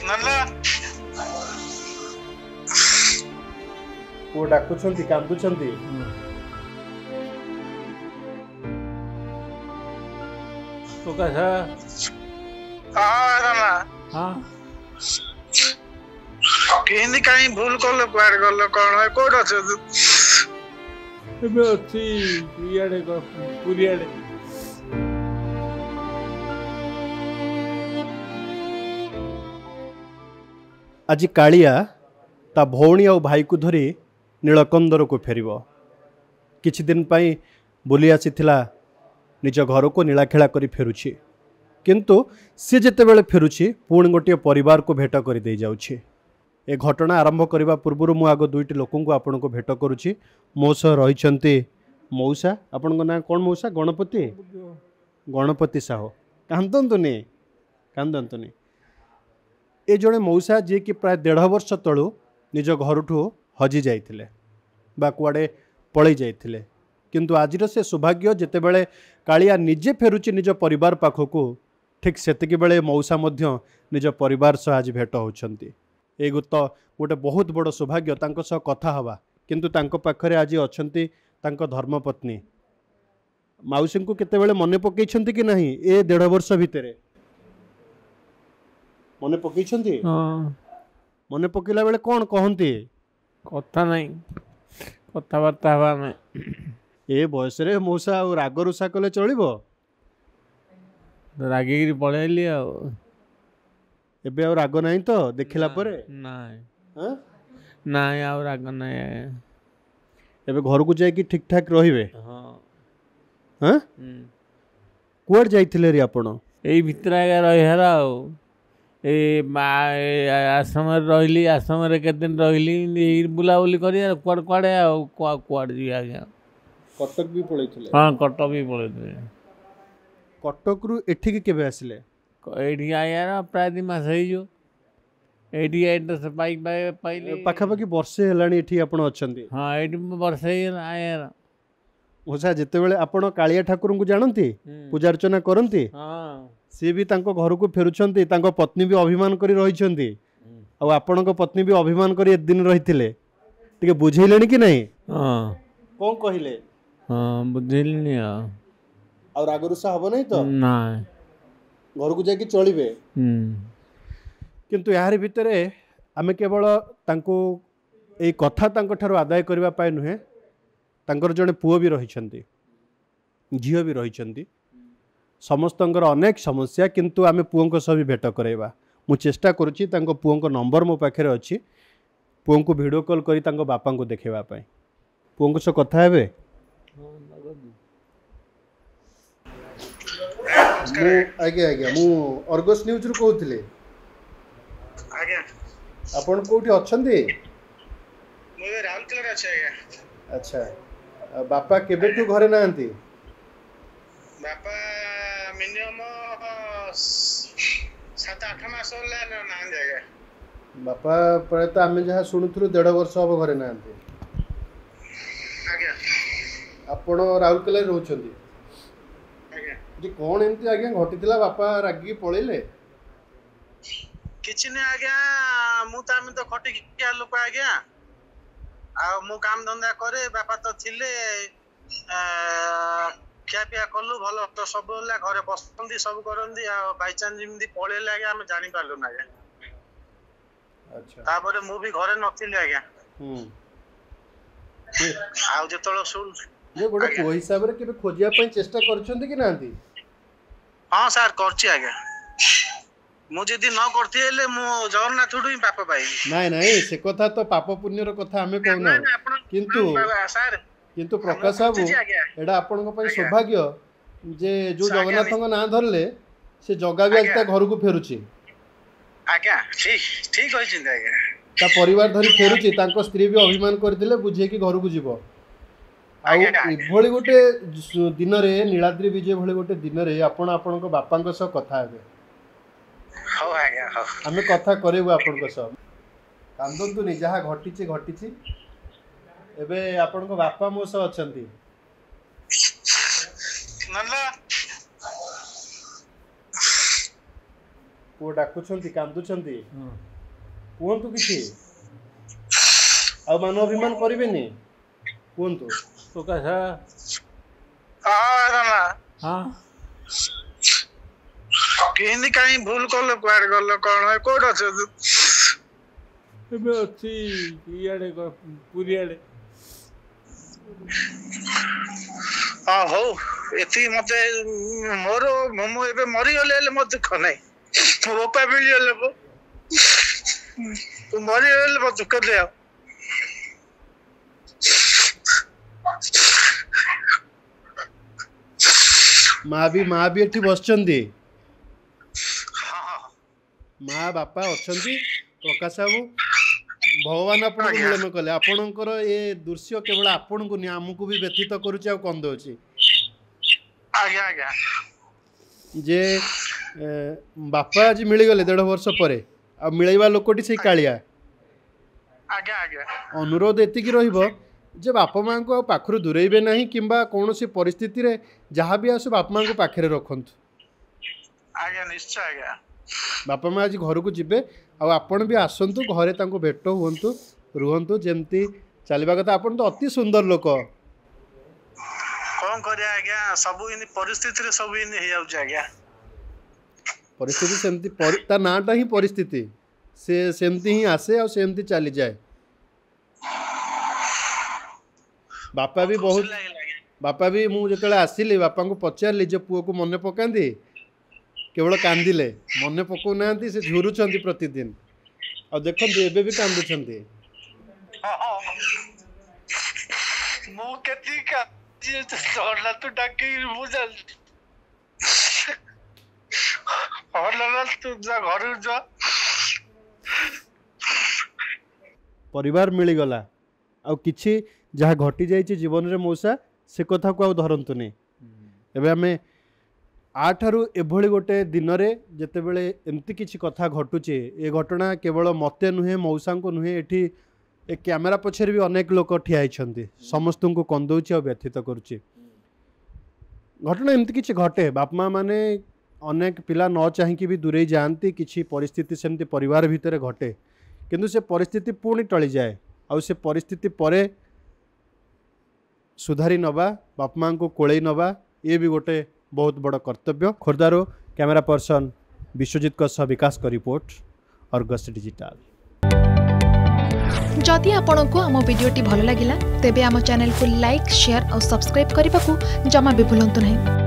ନଲା ପୁଅ ଡାକୁଛନ୍ତି କାନ୍ଦୁଛନ୍ତି ପ୍ରକାଶ ନଲା ହଁ କେମିତି କାହିଁ ଭୁଲ କଲ କୁଆଡେ ଗଲ କଣ କୋଉଠି ଅଛ ତୁ? ଏବେ ଅଛି ଇଆଡ଼େ ପୁରୀଆଡ଼େ। ଆଜି କାଳିଆ ତା ଭଉଣୀ ଆଉ ଭାଇକୁ ଧରି ନୀଳକନ୍ଦରକୁ ଫେରିବ। କିଛି ଦିନ ପାଇଁ ବୁଲି ଆସିଥିଲା ନିଜ ଘରକୁ ନୀଳାଖେଳା କରି ଫେରୁଛି, କିନ୍ତୁ ସେ ଯେତେବେଳେ ଫେରୁଛି ପୁଣି ଗୋଟିଏ ପରିବାରକୁ ଭେଟ କରିଦେଇ ଯାଉଛି। ଏ ଘଟଣା ଆରମ୍ଭ କରିବା ପୂର୍ବରୁ ମୁଁ ଆଗ ଦୁଇଟି ଲୋକଙ୍କୁ ଆପଣଙ୍କୁ ଭେଟ କରୁଛି। ମୋ ସହ ରହିଛନ୍ତି ମଉସା। ଆପଣଙ୍କ ନାଁ କ'ଣ ମଉସା? ଗଣପତି ଗଣପତି ସାହୁ। କାନ୍ଦନ୍ତୁନି କାନ୍ଦନ୍ତୁନି। ଏ ଜଣେ ମଉସା ଯିଏକି ପ୍ରାୟ 1.5 ବର୍ଷ ତଳୁ ନିଜ ଘରଠୁ ହଜି ଯାଇଥିଲେ ବା କୁଆଡ଼େ ପଳେଇ ଯାଇଥିଲେ, କିନ୍ତୁ ଆଜିର ସେ ସୌଭାଗ୍ୟ ଯେତେବେଳେ କାଳିଆ ନିଜେ ଫେରୁଛି ନିଜ ପରିବାର ପାଖକୁ, ଠିକ୍ ସେତିକି ବେଳେ ମଉସା ମଧ୍ୟ ନିଜ ପରିବାର ସହ ଆଜି ଭେଟ ହେଉଛନ୍ତି। ଏ ଗୋଟେ ବହୁତ ବଡ଼ ସୌଭାଗ୍ୟ ତାଙ୍କ ସହ କଥା ହେବା। କିନ୍ତୁ ତାଙ୍କ ପାଖରେ ଆଜି ଅଛନ୍ତି ତାଙ୍କ ଧର୍ମପତ୍ନୀ। ମାଉସୀଙ୍କୁ କେତେବେଳେ ମନେ ପକେଇଛନ୍ତି କି ନାହିଁ? ଏ 1.5 ବର୍ଷ ଭିତରେ ମନେ ପକେଇଛନ୍ତି? ମନେ ପକେଇଲା ବେଳେ କ'ଣ କହନ୍ତି? କଥା ନାହିଁ, କଥାବାର୍ତ୍ତା ହେବା ନାହିଁ। ଏ ବୟସରେ ମଉସା ଆଉ ରାଗ ରୁଷା କଲେ ଚଳିବ? ରାଗିକିରି ପଳେଇଲି ଆଉ। ଏବେ ଆଉ ରାଗ ନାହିଁ ତ ଦେଖିଲା ପରେ? ନାଇଁ ଆଁ? ନାଇଁ ଆଉ ରାଗ ନାହିଁ। ଏବେ ଘରକୁ ଯାଇକି ଠିକ୍ ଠାକ୍ ରହିବେ? ହଁ ହଁ। କୁଆଡ଼େ ଯାଇଥିଲେ ରେ ଆପଣ? ଏଇ ଭିତରେ ଆଜ୍ଞା ରହିବାର ଆଉ। ଏଇ ଆଶ୍ରମରେ ରହିଲି, ଆଶ୍ରମରେ କେତେ ଦିନ ରହିଲି, ବୁଲାବୁଲି କରି କୁଆଡ଼େ ଆଉ କୁଆଡ଼େ ଯିବି ଆଜ୍ଞା। କଟକ ବି ପଳେଇଥିଲେ? ହଁ କଟକ ବି ପଳେଇଥିଲି। କଟକରୁ ଏଠିକି କେବେ ଆସିଲେ? ଏଇଠିକି ଆଜ୍ଞା ପ୍ରାୟ 2 ମାସ ହେଇଯିବ। ଏଇଠିକି ଆଡ୍ରେସ୍ ପାଇଲି। ପାଖାପାଖି ବର୍ଷେ ହେଲାଣି ଏଠି ଆପଣ ଅଛନ୍ତି? ହଁ ଏଇଠି ବର୍ଷେ ହେଇଗଲା ଆଜ୍ଞା। ମଉସା ଯେତେବେଳେ ଆପଣ କାଳିଆ ଠାକୁରଙ୍କୁ ଜାଣନ୍ତି, ପୂଜା ଅର୍ଚ୍ଚନା କରନ୍ତି, ସିଏ ବି ତାଙ୍କ ଘରକୁ ଫେରୁଛନ୍ତି, ତାଙ୍କ ପତ୍ନୀ ବି ଅଭିମାନ କରି ରହିଛନ୍ତି, ଆଉ ଆପଣଙ୍କ ପତ୍ନୀ ବି ଅଭିମାନ କରି ଏତେ ଦିନ ରହିଥିଲେ। ଟିକେ ବୁଝେଇଲେଣି କି ନାହିଁ? କ'ଣ କହିଲେ? ହଁ ବୁଝେଇଲିଣି ଆଉ। ଆଉ ରାଗ ରୁଷା ହବ ନାହିଁ ତ? ନାଇଁ। ଘରକୁ ଯାଇକି ଚଳିବେ? କିନ୍ତୁ ଏହାରି ଭିତରେ ଆମେ କେବଳ ତାଙ୍କୁ ଏଇ କଥା ତାଙ୍କଠାରୁ ଆଦାୟ କରିବା ପାଇଁ ନୁହେଁ, ତାଙ୍କର ଜଣେ ପୁଅ ବି ରହିଛନ୍ତି, ଝିଅ ବି ରହିଛନ୍ତି। ସମସ୍ତଙ୍କର ଅନେକ ସମସ୍ୟା, କିନ୍ତୁ ଆମେ ପୁଅଙ୍କ ସହ ବି ଭେଟ କରାଇବା। ମୁଁ ଚେଷ୍ଟା କରୁଛି, ତାଙ୍କ ପୁଅଙ୍କ ନମ୍ବର ମୋ ପାଖରେ ଅଛି, ପୁଅଙ୍କୁ ଭିଡ଼ିଓ କଲ୍ କରି ତାଙ୍କ ବାପାଙ୍କୁ ଦେଖାଇବା ପାଇଁ। ପୁଅଙ୍କ ସହ କଥା ହେବେ? ଆଜ୍ଞା ମୁଁ ଅର୍ଗସ୍ ନ୍ୟୁଜ୍ରୁ କହୁଥିଲି। ଆଜ୍ଞା ଆପଣ କୋଉଠି ଅଛନ୍ତି? ମୁଁ ଏବେ ରାଉରକେଲାରେ ଅଛି ଆଜ୍ଞା। ଆଚ୍ଛା, ବାପା କେବେଠୁ ଘରେ ନାହାନ୍ତି? ବାପା ମିନିମମ୍ 7-8 ମାସ ହେଲା ନାହାନ୍ତି ଆଜ୍ଞା। ବାପା ପ୍ରାୟତଃ ଆମେ ଯାହା ଶୁଣୁଥିଲୁ 1.5 ବର୍ଷ ହେବ ଘରେ ନାହାନ୍ତି। ଆଜ୍ଞା। ଆପଣ ରାଉରକେଲାରେ ରହୁଛନ୍ତି? ଆଜ୍ଞା। ଯେ କ'ଣ ଏମିତି ଆଜ୍ଞା ଘଟିଥିଲା, ବାପା ରାଗିକି ପଳେଇଲେ? କିଛି ନାହିଁ ଆଜ୍ଞା, ଆମେ ତ ଖଟିଖିଆ ଲୋକ ଆଜ୍ଞା। ଆଉ ମୁଁ କାମ ଧନ୍ଦା କରେ, ବାପା ତ ଥିଲେ, ଖିଆପିଆ କଲୁ, ଭଲ ତ ସବୁ ହେଲା, ଘରେ ବସନ୍ତି ସବୁ କରନ୍ତି। ଆଉ ବାଇଚାନ୍ସ ଯେମିତି ପଳେଇଲେ ଆଜ୍ଞା, ଆମେ ଜାଣିପାରିଲୁ ନା ଆଜ୍ଞା। ତାପରେ ମୁଁ ବି ଘରେ ନଥିଲି ଆଜ୍ଞା। ଆଉ ଯେତେବେଳେ ଗୋଟେ ପୁଅ ହିସାବରେ କେବେ ଖୋଜିବା ପାଇଁ ଚେଷ୍ଟା କରିଛନ୍ତି କି ନାହାନ୍ତି? ହଁ ସାର୍ କରିଛି ଆଜ୍ଞା। ମୁଁ ଯଦି ନ କରିଥିଲି ହେଲେ ମୁଁ ଜଗନ୍ନାଥଠୁ ହିଁ ପାପ ପାଇବି। ନାଇଁ ସେ କଥା ତ ପାପ ପୁଣ୍ୟର କଥା ଆମେ କହୁନା, କିନ୍ତୁ ପ୍ରକାଶ ବାବୁ, ଏଇଟା ଆପଣଙ୍କ ପାଇଁ ସୌଭାଗ୍ୟ ଯେ ଯୋଉ ଜଗନ୍ନାଥଙ୍କ ନାଁ ଧରିଲେ ସେ ଜଗା ବି ଆଜି ତା ଘରକୁ ଫେରୁଛି। ଆଜ୍ଞା ଠିକ କହିଛନ୍ତି ଆଜ୍ଞା। ତା ପରିବାର ଧରି ଫେରୁଛି, ତାଙ୍କ ସ୍ତ୍ରୀ ବି ଅଭିମାନ କରିଥିଲେ, ବୁଝେଇକି ଘରକୁ ଯିବ। ଆଉ ଏଭଳି ଗୋଟେ ଦିନରେ, ନୀଳାଦ୍ରି ବିଜେ ଭଳି ଗୋଟେ ଦିନରେ ଆପଣ ଆପଣଙ୍କ ବାପାଙ୍କ ସହ କଥା ହେବେ। ହଉ ଆଜ୍ଞା, ହଉ। ଆମେ କଥା କରେଇବୁ ଆପଣଙ୍କ ସହ। କାନ୍ଦନ୍ତୁନି, ଯାହା ଘଟିଛି ଘଟିଛି। ଏବେ ଆପଣଙ୍କ ବାପା ମୋ ସହ ଅଛନ୍ତି। पुओ डाकुछंती कांदुछंती कुहंतु किछि आ मानवाभिमान करिवेनी कुहंतु प्रकाश ना हाँ केनी कहीं भूल कल कुआड़ गल कौन है कोड अच्छे एबे अछि इयाडे पुरी आडे हाँ हो एति मते मोर ममो एबे मरी गले मत दुख नहीं मो बापा मिल गले तू मरी गले मत दुख ले माँ भी एठी बसचंती हाँ माँ बापा अच्छंती प्रकाश बाबू भगवान आपन मिलन कले आपणकर ए दृश्य केवल आपन को नि हमकु भी व्यथित करूची आ कंद अछि आगे आगे जे बापा आज मिली गले 1.5 वर्ष परे आ मिलैबा लोकटी से कालिया आगे आगे अनुरोध एतिकी रहिबो जे बापा माँ को पाखरु दूरेबे नहीं किंबा कौनसी परिस्थिति रे जहाँ भी आसो बापा माँ को पाखरे रखंतु आगे निश्चय आगे बापा माँ आज घर को जिबे आ आपण भी आसंतु घरे तांको भेट हुंतु रुहंतु जेमती चलबा कथा आपण तो अति सुंदर लोक कौन करे आज्ञा सब इन परिस्थिति रे सब इन हे जाउ आज्ञा परिस्थिति सेमती ता नाटा ही परिस्थिति से सेमती ही आसे और सेमती चली जाए बापा भी बहुत बापा भी मु जतले आसिली बापा को पचारली जे पुओ को मने पकांदी केवल कांदिले मने पकौ नांती से झुरुचंती प्रतिदिन और देखंती एबे भी कांदुचंती मु केती का जे तोड़ला तू डाकी बुझल होला तू जा घर जा परिवार मिली गला आ किछि जहाँ घटी जाइए जीवन रे मौसा से कथा को धरतुनि एबे आमे आठारु एभली गोटे दिन में जितेबले एमती किसी कथा घटुचे ए घटना केवल मते नुहे मौसा को नुहे एठी ए कैमेरा पछरे भी अनेक लोक ठिया होइछंती समस्त को कंदौची और व्यथित करुचे घटना एमती किसी घटे बाप माँ माने अनेक पिला न चाहिए भी दूरे जाती किसी परिस्थिति सेमती परिवार भितर घटे किंतु से परिस्थिति पुणी टली जाए आ से परिस्थिति परे सुधारी नवा बाप माँ को कोड़े नवा ये भी गोटे बहुत बड़ कर्तव्य खोर्धारू कैमेरा पर्सन विश्वजित विकास का रिपोर्ट अर्गस डिजिटल जदि आपंक आम भिडी भल लगा तेब आम चैनल को लाइक शेयर और सब्सक्राइब करने को जमा भी भूलु नहीं।